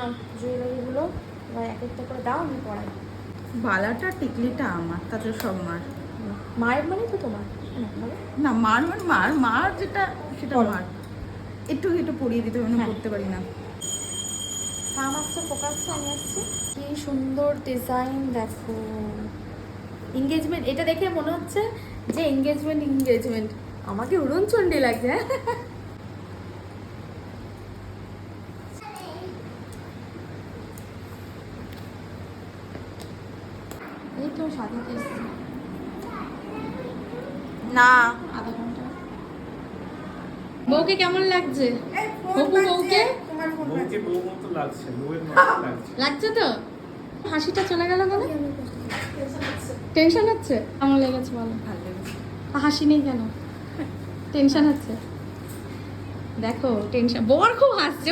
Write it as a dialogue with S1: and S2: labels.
S1: নাও জুয়েলারিগুলো এবার এক একটা করে দাও, আমি পড়াই।
S2: বালাটা টিকলিটা আমার, তাতে সব মার।
S1: মায়ের মানে তো তোমার না, বলো।
S2: না মার মানে মার, মার যেটা সেটা
S1: বলো।
S2: মার। একটু একটু পরিয়ে দিতে হবে, না
S1: হ্যাঁ।
S2: করতে পারি না।
S1: থাম আসছে, ফোকাসে আমি আসছি। কি সুন্দর ডিজাইন দেখো, এঙ্গেজমেন্ট। এটা দেখে মনে হচ্ছে যে এঙ্গেজমেন্ট আমাকে উড়নচণ্ডী লাগছে। হ্যাঁ এই তো সাথীতে এসছি
S2: না
S1: আধা ঘন্টা। বউকে কেমন লাগছে? হবু বউকে
S2: তোমার ফোন
S3: বউকে বউ মতো লাগছে, বউয়ের মতো লাগছে।
S1: লাগছে তো? হাসিটা চলে গেল কেন? টেনশন হচ্ছে? কেমন লেগেছে বলো?
S2: ভালো লেগেছে।
S1: হাসি নেই কেন? টেনশন হচ্ছে? দেখো টেনশন, বর খুব হাসছে।